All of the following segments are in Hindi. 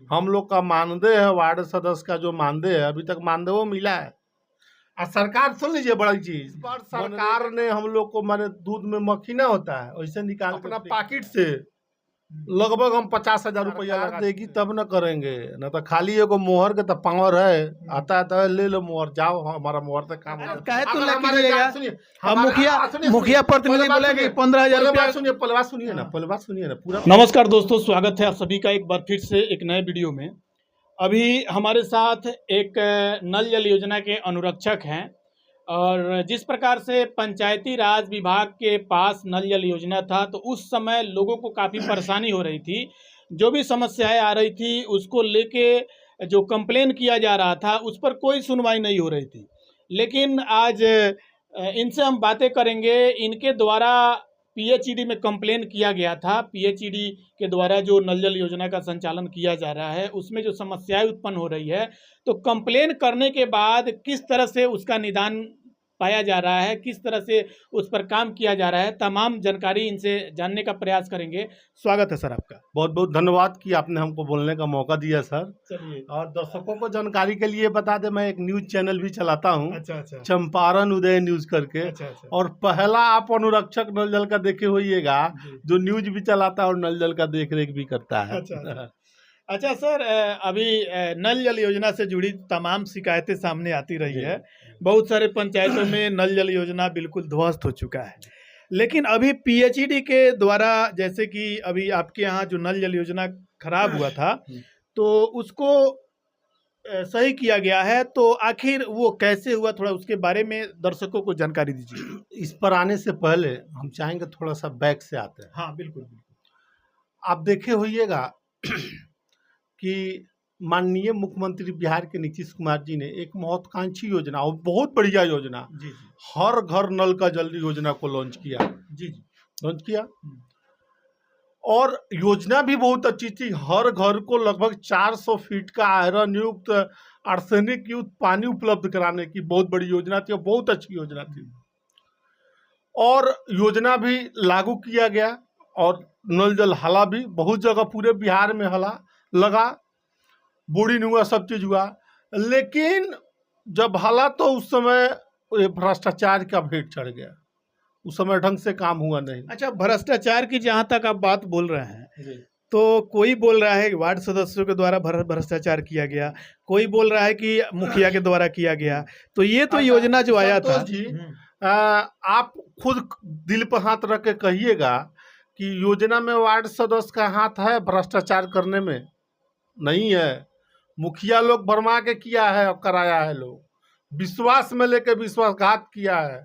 हम लोग का मानदेय है, वार्ड सदस्य का जो मानदेय है अभी तक मानदेय वो मिला है। सरकार सुन लीजिए बड़ी चीज, पर सरकार ने हम लोग को माने दूध में मक्खी ना होता है वैसे निकाल अपना पॉकेट से लगभग हम 50,000 रुपया लगा देगी तब न करेंगे, न तो खाली एगो मोहर के तो पावर है, आता है ले लो मोहर, जाओ हमारा मोहर से काम हो कहे तो अगर लग हमारे कीजिएगा। सुनिए अब मुखिया प्रतिनिधि बोले कि 15,000 रुपया। सुनिए पहले बात सुनिए ना, पहले बात सुनिए ना पूरा। नमस्कार दोस्तों, स्वागत है आप सभी का एक बार फिर से एक नए वीडियो में। अभी हमारे साथ एक नल जल योजना के अनुरक्षक हैं और जिस प्रकार से पंचायती राज विभाग के पास नल जल योजना था तो उस समय लोगों को काफ़ी परेशानी हो रही थी। जो भी समस्याएं आ रही थी उसको लेके जो कंप्लेन किया जा रहा था उस पर कोई सुनवाई नहीं हो रही थी। लेकिन आज इनसे हम बातें करेंगे। इनके द्वारा पीएचईडी में कंप्लेन किया गया था। पीएचईडी के द्वारा जो नल जल योजना का संचालन किया जा रहा है उसमें जो समस्याएं उत्पन्न हो रही है, तो कंप्लेन करने के बाद किस तरह से उसका निदान पाया जा रहा है, किस तरह से उस पर काम किया जा रहा है, तमाम जानकारी इनसे जानने का प्रयास करेंगे। स्वागत है सर आपका। बहुत बहुत धन्यवाद कि आपने हमको बोलने का मौका दिया सर। चलिए, और दर्शकों को जानकारी के लिए बता दें, मैं एक न्यूज चैनल भी चलाता हूँ, अच्छा अच्छा, चंपारण उदय न्यूज करके। अच्छा अच्छा, और पहला आप अनुरक्षक नल जल का देखे होइएगा जो न्यूज भी चलाता है और नल जल का देख रेख भी करता है। अच्छा अच्छा सर, अभी नल जल योजना से जुड़ी तमाम शिकायतें सामने आती रही है। बहुत सारे पंचायतों में नल जल योजना बिल्कुल ध्वस्त हो चुका है, लेकिन अभी पीएचईडी के द्वारा, जैसे कि अभी आपके यहाँ जो नल जल योजना खराब हुआ था तो उसको सही किया गया है, तो आखिर वो कैसे हुआ, थोड़ा उसके बारे में दर्शकों को जानकारी दीजिए। इस पर आने से पहले हम चाहेंगे थोड़ा सा बैक से आते हैं। हाँ बिल्कुल बिल्कुल। आप देखे होइएगा कि माननीय मुख्यमंत्री बिहार के नीतीश कुमार जी ने एक महत्वाकांक्षी योजना और बहुत बढ़िया योजना जी हर घर नल का जल योजना को लॉन्च किया। जी लॉन्च किया और योजना भी बहुत अच्छी थी। हर घर को लगभग 400 फीट का आयरन युक्त आर्सेनिक युक्त पानी उपलब्ध कराने की बहुत बड़ी योजना थी और बहुत अच्छी योजना थी। और योजना भी लागू किया गया और नल जल हला भी बहुत जगह पूरे बिहार में हला लगा, बोरिंग हुआ, सब चीज हुआ। लेकिन जब हला तो उस समय भ्रष्टाचार का भेंट चढ़ गया, उस समय ढंग से काम हुआ नहीं। अच्छा, भ्रष्टाचार की जहाँ तक आप बात बोल रहे हैं तो कोई बोल रहा है कि वार्ड सदस्यों के द्वारा भ्रष्टाचार किया गया, कोई बोल रहा है कि मुखिया के द्वारा किया गया। तो ये तो योजना जो आया था जी, आप खुद दिल पर हाथ रख के कहिएगा कि योजना में वार्ड सदस्य का हाथ है भ्रष्टाचार करने में? नहीं है। मुखिया लोग भरमा के किया है और कराया है, लोग विश्वास में लेके विश्वासघात किया है।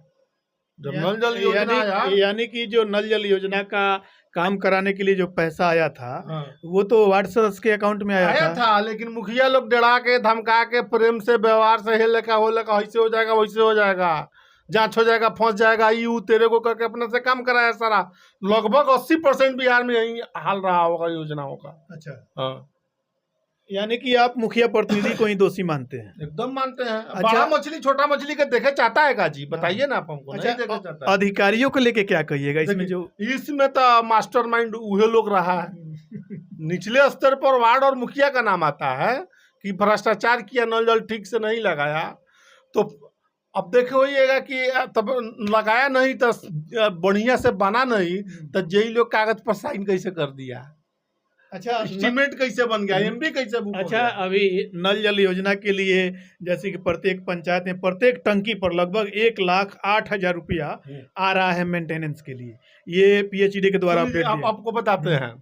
जब नल जल योजना आया, यानी कि जो नल जल योजना का काम कराने के लिए जो पैसा आया था, हाँ, वो तो वार्ड सदस्य के अकाउंट में आया था। लेकिन मुखिया लोग डरा के धमका के प्रेम से व्यवहार से हेले का ऐसे हो जाएगा वैसे हो जाएगा, जांच हो जाएगा, फंस जाएगा, यू तेरे को करके अपने से काम कराया सारा। लगभग 80% बिहार में यही हाल रहा होगा योजनाओं का। अच्छा, हाँ, यानी कि आप मुखिया प्रतिनिधि को ही दोषी मानते हैं? एकदम मानते हैं। अच्छा, बड़ा मछली छोटा मछली के देखे चाहता है का जी? बताइए ना आप हमको। अच्छा, नहीं देखे चाहता है। अधिकारियों को लेके क्या कहिएगा इसमें? जो इसमें तो मास्टरमाइंड उहे लोग रहा है। निचले स्तर पर वार्ड और मुखिया का नाम आता है कि भ्रष्टाचार किया, नल जल ठीक से नहीं लगाया। तो अब देखे होइएगा कि तब लगाया नहीं तो बढ़िया से बना नहीं तो जेई लोग कागज पर साइन कैसे कर दिया, अच्छा, एस्टीमेट कैसे बन गया, एमबी कैसे बुक हो अच्छा, गया? अभी नल जल योजना के लिए जैसे कि प्रत्येक पंचायत में प्रत्येक टंकी पर लगभग 1,08,000 रुपया आ रहा है मेंटेनेंस के लिए। ये पीएचईडी के द्वारा अपडेट दिया। आपको बताते हैं,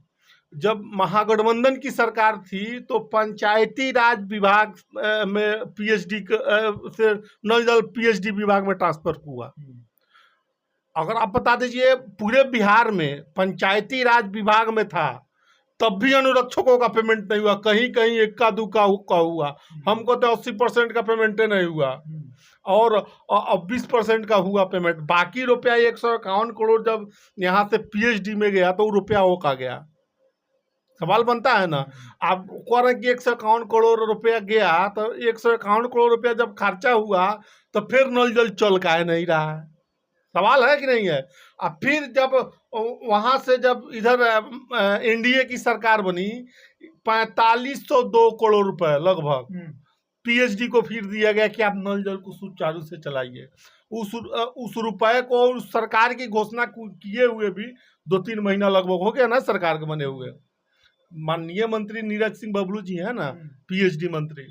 जब महागठबंधन की सरकार थी तो पंचायती राज विभाग में पीएचडी से नल जल पीएचडी विभाग में ट्रांसफर हुआ। अगर आप बता दीजिए पूरे बिहार में पंचायती राज विभाग में था तब भी अनुरक्षकों का पेमेंट नहीं हुआ, कहीं कहीं इक्का दुक्का हुआ। हमको तो 80% का पेमेंट नहीं हुआ और अब 20% का हुआ पेमेंट। बाकी रुपया 151 करोड़ जब यहाँ से पीएचडी में गया तो रुपया वो का गया। सवाल बनता है ना, आप कह रहे हैं कि 151 करोड़ रुपया गया, तो 151 करोड़ रुपया जब खर्चा हुआ तो फिर नल जल चल का है नहीं रहा है? सवाल है कि नहीं है? अब फिर जब वहाँ से जब इधर एनडीए की सरकार बनी 4502 करोड़ रुपए लगभग पीएचडी को फिर दिया गया कि आप नल जल को सुचारू से चलाइए। उस रुपए को उस सरकार की घोषणा किए हुए भी 2-3 महीना लगभग हो गया ना सरकार के बने हुए। माननीय मंत्री नीरज सिंह बबलू जी है ना पीएचडी मंत्री,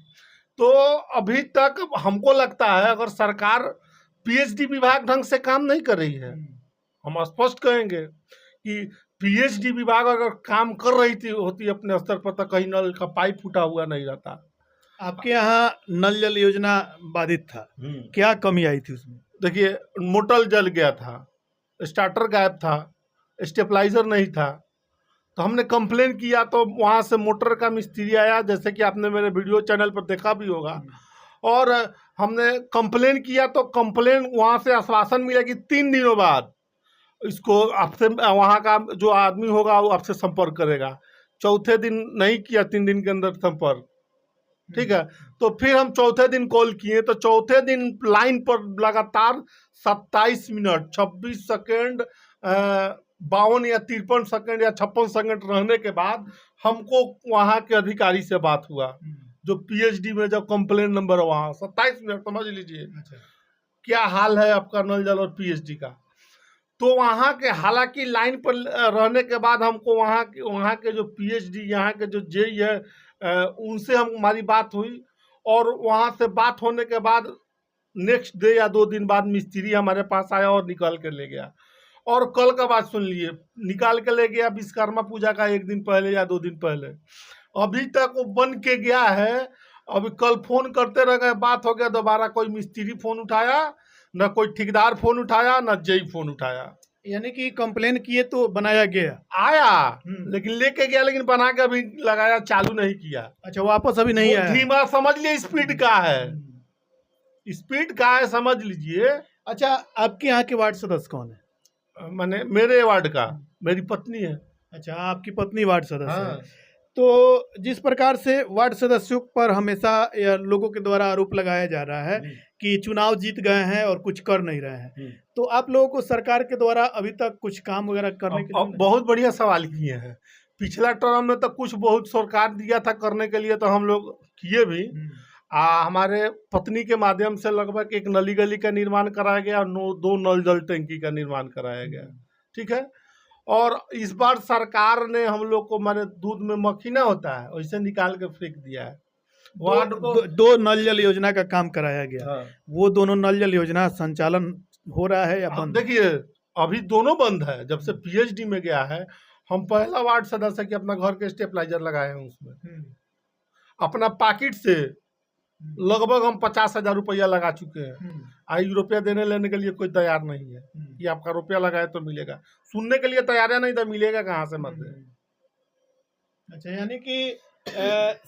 तो अभी तक हमको लगता है अगर सरकार पीएचडी विभाग ढंग से काम नहीं कर रही है, हम स्पष्ट कहेंगे कि पीएचडी विभाग अगर काम कर रही थी होती अपने स्तर पर तो कहीं नल का पाइप फूटा हुआ नहीं रहता। आपके यहाँ नल जल योजना बाधित था, क्या कमी आई थी उसमें? देखिए, मोटर जल गया था, स्टार्टर गायब था, स्टेबलाइजर नहीं था, तो हमने कंप्लेन किया तो वहाँ से मोटर का मिस्त्री आया, जैसे कि आपने मेरे वीडियो चैनल पर देखा भी होगा, और हमने कंप्लेन किया तो कंप्लेन वहाँ से आश्वासन मिला कि 3 दिनों बाद इसको आपसे वहाँ का जो आदमी होगा वो आपसे संपर्क करेगा। चौथे दिन नहीं किया, 3 दिन के अंदर संपर्क, ठीक है। तो फिर हम चौथे दिन कॉल किए तो चौथे दिन लाइन पर लगातार 27 मिनट 26 सेकेंड 52 या 53 सेकेंड या 56 सेकेंड रहने के बाद हमको वहाँ के अधिकारी से बात हुआ, जो पीएचडी में जब कंप्लेन नंबर वहाँ 27 मिनट, समझ लीजिए क्या हाल है आपका नल जल और पीएचडी का। तो वहाँ के हालांकि लाइन पर रहने के बाद हमको वहाँ के जो पीएचडी यहाँ के जो जेई है उनसे हमारी बात हुई, और वहाँ से बात होने के बाद नेक्स्ट डे या 2 दिन बाद मिस्त्री हमारे पास आया और निकाल के ले गया। और कल का बात सुन लिए, निकाल के ले गया विश्वकर्मा पूजा का 1 दिन पहले या 2 दिन पहले, अभी तक वो बन के गया है। अभी कल फोन करते रह गए, बात हो गया, दोबारा कोई मिस्त्री फोन उठाया न, कोई ठेकेदार फोन उठाया न, जेई फोन उठाया। यानी कि कंप्लेन किए तो बनाया गया, आया लेकिन लेके गया, लेकिन बना के अभी लगाया, चालू नहीं किया। अच्छा, वापस अभी नहीं आया? धीमा, समझ लिए स्पीड का है, स्पीड का है, समझ लीजिए। अच्छा, आपके यहाँ के वार्ड सदस्य कौन है? माने मेरे वार्ड का मेरी पत्नी है। अच्छा, आपकी पत्नी वार्ड सदस्य हाँ। है। तो जिस प्रकार से वार्ड सदस्यों पर हमेशा लोगों के द्वारा आरोप लगाया जा रहा है कि चुनाव जीत गए हैं और कुछ कर नहीं रहे हैं, तो आप लोगों को सरकार के द्वारा अभी तक कुछ काम वगैरह करने के लिए? बहुत बढ़िया सवाल किए हैं। पिछला टर्म में तो कुछ बहुत सरकार दिया था करने के लिए, तो हम लोग किए भी। हमारे पत्नी के माध्यम से लगभग 1 नली गली का निर्माण कराया गया और 2 नल जल टंकी का निर्माण कराया गया, ठीक है। और इस बार सरकार ने हम लोग को, माने दूध में मक्खी ना होता है वैसे निकाल के फेंक दिया है। वार्ड को 2 नल जल योजना का काम कराया गया। हाँ। वो दोनों नल जल योजना संचालन हो रहा है या बंद? देखिए, अभी दोनों बंद है। जब से पीएचडी में गया है, हम पहला वार्ड सदस्य कि अपना घर के स्टेबलाइजर लगाए हैं, उसमें अपना पॉकेट से लगभग हम 50,000 रुपया लगा चुके हैं। आई रुपया देने लेने के लिए कोई तैयार नहीं है कि आपका रुपया लगाए तो मिलेगा, सुनने के लिए तैयार है, नहीं तो मिलेगा कहाँ से मत दे। अच्छा, यानी कि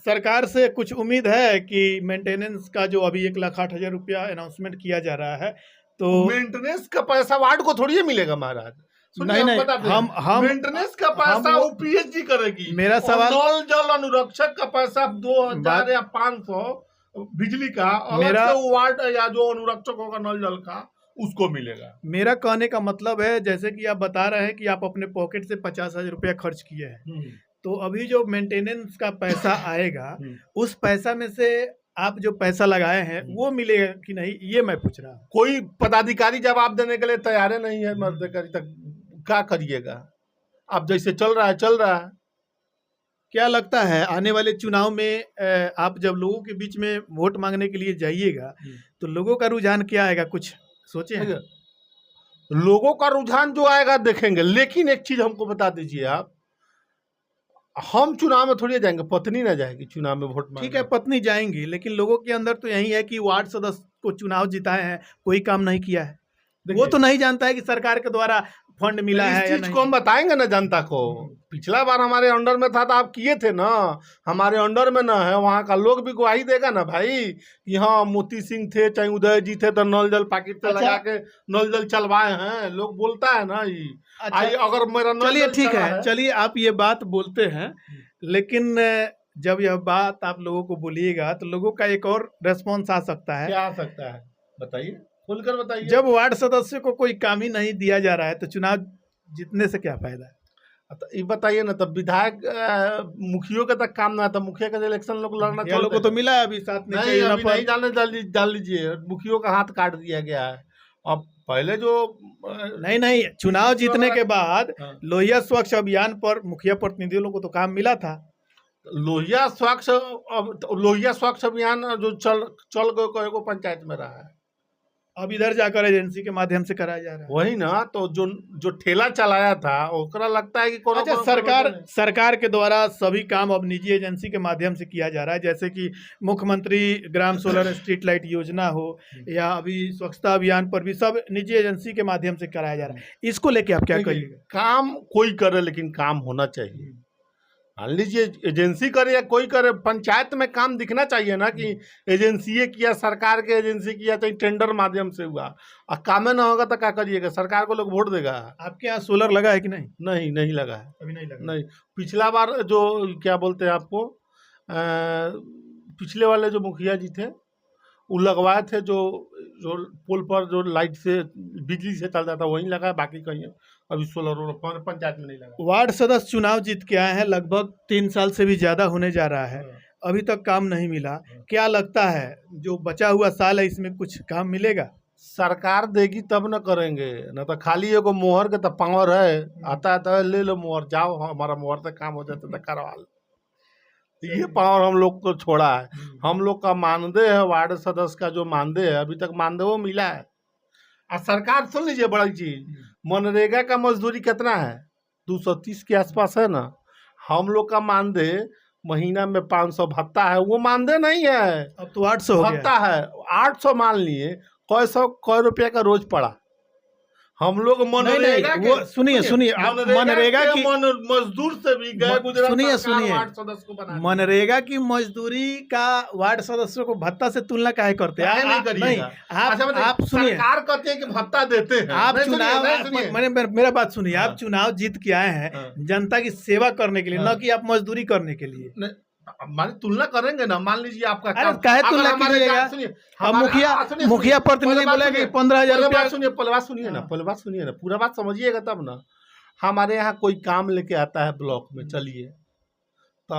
सरकार से कुछ उम्मीद है कि मेंटेनेंस का जो अभी 1,08,000 रुपया अनाउंसमेंट किया जा रहा है, तो मेंटेनेंस का पैसा वार्ड को थोड़ी मिलेगा महाराज। नहीं, हम मेंटेनेंस का पैसा वो पीएचडी करेगी। मेरा सवाल, नल जल अनुरक्षक का पैसा 2,000 या 500 बिजली का, मेरा वार्ड या जो अनुरक्षक होगा नल जल का उसको मिलेगा। मेरा कहने का मतलब है, जैसे कि आप बता रहे हैं कि आप अपने पॉकेट से 50,000 रुपया खर्च किए हैं, तो अभी जो मेंटेनेंस का पैसा आएगा उस पैसा में से आप जो पैसा लगाए हैं वो मिलेगा कि नहीं, ये मैं पूछ रहा हूँ। कोई पदाधिकारी जवाब देने के लिए तैयार नहीं है। मर्दकारी तक क्या करिएगा, अब जैसे चल रहा है चल रहा है। क्या लगता है आने वाले चुनाव में आप जब लोगों के बीच में वोट मांगने के लिए जाइएगा तो लोगों का रुझान क्या आएगा, कुछ सोचे हैं? लोगों का रुझान जो आएगा देखेंगे, लेकिन एक चीज हमको बता दीजिए आप, हम चुनाव में थोड़ी जाएंगे, पत्नी ना जाएगी चुनाव में वोट मांगने। ठीक है, पत्नी जाएंगी, लेकिन लोगों के अंदर तो यही है कि वार्ड सदस्य को चुनाव जिताए हैं, कोई काम नहीं किया है। वो तो नहीं जानता है कि सरकार के द्वारा फंड मिला है या इस चीज को हम बताएंगे ना जनता को। पिछला बार हमारे अंडर में था तो आप किए थे ना, हमारे अंडर में ना है, वहाँ का लोग भी गवाही देगा ना भाई कि हाँ मोती सिंह थे चाहे उदय जी थे तो नल जल पैकेट से लगा के नल जल चलवाए हैं, लोग बोलता है ना ये। अगर मेरा नल, चलिए ठीक है, चलिए आप ये बात बोलते हैं, लेकिन जब यह बात आप लोगों को बोलिएगा तो लोगों का एक और रेस्पॉन्स आ सकता है। क्या आ सकता है बताइए, खुलकर बताइए। जब वार्ड सदस्य को कोई काम ही नहीं दिया जा रहा है तो चुनाव जीतने से क्या फायदा है? तो ये बताइए ना, तब विधायक मुखियों का तक काम ना था, मुखिया का इलेक्शन लोग लड़ना या लोगों को तो मिला है अभी साथ नीचे नहीं, योजना अभी पर। नहीं डाल लीजिए, मुखियों का हाथ काट दिया गया है। अब पहले जो नहीं, चुनाव जीतने के बाद हाँ। लोहिया स्वच्छ अभियान पर मुखिया प्रतिनिधियों लोगों को तो काम मिला था। लोहिया स्वच्छ अभियान जो चल गए पंचायत में रहा है, अब इधर जाकर एजेंसी के माध्यम से कराया जा रहा है। वही ना, तो जो ठेला चलाया था ओकरा लगता है कि कोनो अच्छा, सरकार के द्वारा सभी काम अब निजी एजेंसी के माध्यम से किया जा रहा है, जैसे कि मुख्यमंत्री ग्राम सोलर स्ट्रीट लाइट योजना हो या अभी स्वच्छता अभियान पर भी सब निजी एजेंसी के माध्यम से कराया जा रहा है। इसको लेके आप क्या कहिएगा? काम कोई करे लेकिन काम होना चाहिए। मान लीजिए एजेंसी करे या कोई करे, पंचायत में काम दिखना चाहिए ना कि एजेंसी किया, सरकार के एजेंसी किया, चाहे टेंडर माध्यम से हुआ, और काम ना होगा तो क्या करिएगा? सरकार को लोग वोट देगा। आपके यहाँ सोलर लगा है कि नहीं? नहीं लगा है, अभी नहीं लगा। नहीं, पिछला बार जो क्या बोलते हैं आपको, पिछले वाले जो मुखिया जी थे वो लगवाए थे, जो पोल पर जो लाइट से बिजली से चलता था वहीं लगा है, बाकी कहीं अभी सोलर पंचायत में नहीं लगा। वार्ड सदस्य चुनाव जीत के आए हैं, लगभग 3 साल से भी ज्यादा होने जा रहा है, अभी तक काम नहीं मिला। क्या लगता है जो बचा हुआ साल है इसमें कुछ काम मिलेगा? सरकार देगी तब न करेंगे, न तो खाली एगो मोहर के तो पावर है, आता है ले लो मोहर, जाओ हमारा मोहर से काम हो जाता है करवा लो। ये पावर हम लोग को छोड़ा है। हम लोग का मानदेय है, वार्ड सदस्य का जो मानदेय है अभी तक मानदेय वो मिला है। और सरकार सुन लीजिए बड़ी चीज, मनरेगा का मजदूरी कितना है? 230 के आसपास है ना। हम लोग का मानदेय महीना में 500 भत्ता है, वो मानदेय नहीं है, अब तो 800 भत्ता है। 800 मान लिए, कै रुपया का रोज पड़ा। हम लोग मनरेगा वो सुनिए आप मनरेगा की मजदूर से भी गए गुजरात सुनिए वार्ड सदस्य को बना मनरेगा की मजदूरी का वार्ड सदस्यों को भत्ता से तुलना काहे करते हैं? नहीं, आप सुनिए, सरकार कहते हैं कि भत्ता देते हैं। आप चुनाव, मेरा बात सुनिए, आप चुनाव जीत के आए हैं जनता की सेवा करने के लिए, न कि आप मजदूरी करने के लिए। मान तुलना करेंगे ना, मान लीजिए आपका काम, काहे तुलना कीजिएगा? अब मुखिया प्रतिनिधि बोले कि 15,000 रुपया। पहले बात सुनिए ना, पूरा बात समझिएगा तब ना। हमारे यहाँ कोई काम लेके आता है ब्लॉक में, चलिए तो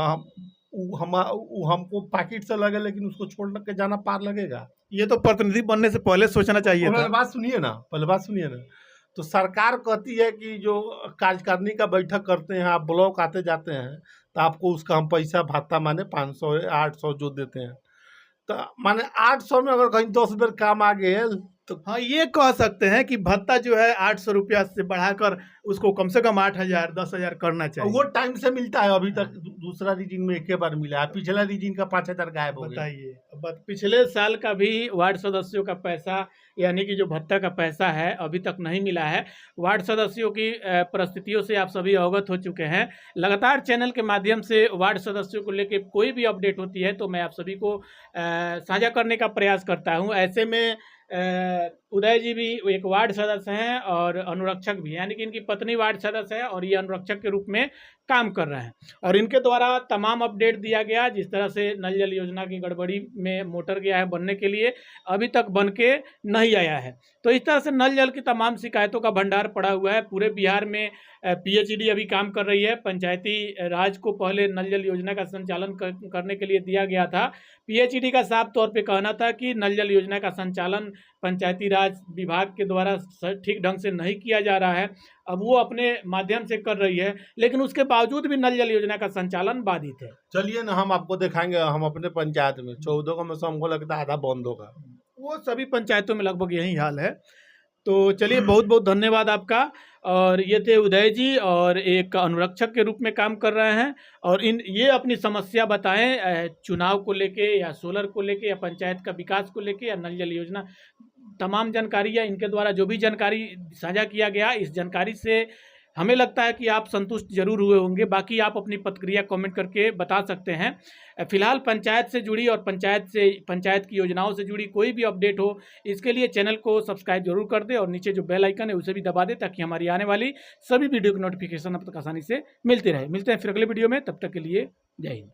हमको पैकेट से लगे, लेकिन उसको छोड़ के जाना पार लगेगा। ये तो प्रतिनिधि बनने से पहले सोचना चाहिए था। पहले बात सुनिए ना। तो सरकार कहती है कि जो कार्यकारिणी का बैठक करते हैं, आप ब्लॉक आते जाते हैं तो आपको उसका हम पैसा भत्ता माने 500 800 जो देते हैं, तो माने 800 में अगर कहीं 10 बेर काम आ गए तो हाँ, ये कह सकते हैं कि भत्ता जो है 800 रुपया से बढ़ाकर उसको कम से कम 8,000 10,000 करना चाहिए। वो टाइम से मिलता है, अभी तक दूसरा रीजन में एक ही बार मिला है, पिछला रीजन का 5,000 गायब हो गया। बताइए, पिछले साल का भी वार्ड सदस्यों का पैसा, यानी कि जो भत्ता का पैसा है, अभी तक नहीं मिला है। वार्ड सदस्यों की परिस्थितियों से आप सभी अवगत हो चुके हैं। लगातार चैनल के माध्यम से वार्ड सदस्यों को लेकर कोई भी अपडेट होती है तो मैं आप सभी को साझा करने का प्रयास करता हूं। ऐसे में उदय जी भी एक वार्ड सदस्य हैं और अनुरक्षक भी, यानी कि इनकी पत्नी वार्ड सदस्य है और ये अनुरक्षक के रूप में काम कर रहे हैं, और इनके द्वारा तमाम अपडेट दिया गया। जिस तरह से नल जल योजना की गड़बड़ी में मोटर गया है बनने के लिए, अभी तक बन के नहीं आया है। तो इस तरह से नल जल की तमाम शिकायतों का भंडार पड़ा हुआ है। पूरे बिहार में PHED अभी काम कर रही है। पंचायती राज को पहले नल जल योजना का संचालन करने के लिए दिया गया था। PHED का साफ तौर पे कहना था कि नल जल योजना का संचालन पंचायती राज विभाग के द्वारा ठीक ढंग से नहीं किया जा रहा है। अब वो अपने माध्यम से कर रही है, लेकिन उसके बावजूद भी नल जल योजना का संचालन बाधित है। चलिए ना, हम आपको दिखाएंगे। हम अपने पंचायत में 14 का में से हमको लगता है आधा बंद होगा। वो सभी पंचायतों में लगभग यही हाल है। तो चलिए, बहुत बहुत धन्यवाद आपका। और ये थे उदय जी, और एक अनुरक्षक के रूप में काम कर रहे हैं, और ये अपनी समस्या बताएं चुनाव को लेके या सोलर को लेके या पंचायत का विकास को लेके या नल जल योजना। तमाम जानकारी या इनके द्वारा जो भी जानकारी साझा किया गया, इस जानकारी से हमें लगता है कि आप संतुष्ट जरूर हुए होंगे। बाकी आप अपनी प्रतिक्रिया कमेंट करके बता सकते हैं। फिलहाल पंचायत से जुड़ी और पंचायत की योजनाओं से जुड़ी कोई भी अपडेट हो, इसके लिए चैनल को सब्सक्राइब जरूर कर दे और नीचे जो बेल आइकन है उसे भी दबा दे, ताकि हमारी आने वाली सभी वीडियो की नोटिफिकेशन अब तक आसानी से मिलती रहे। मिलते हैं फिर अगले वीडियो में, तब तक के लिए जय हिंद।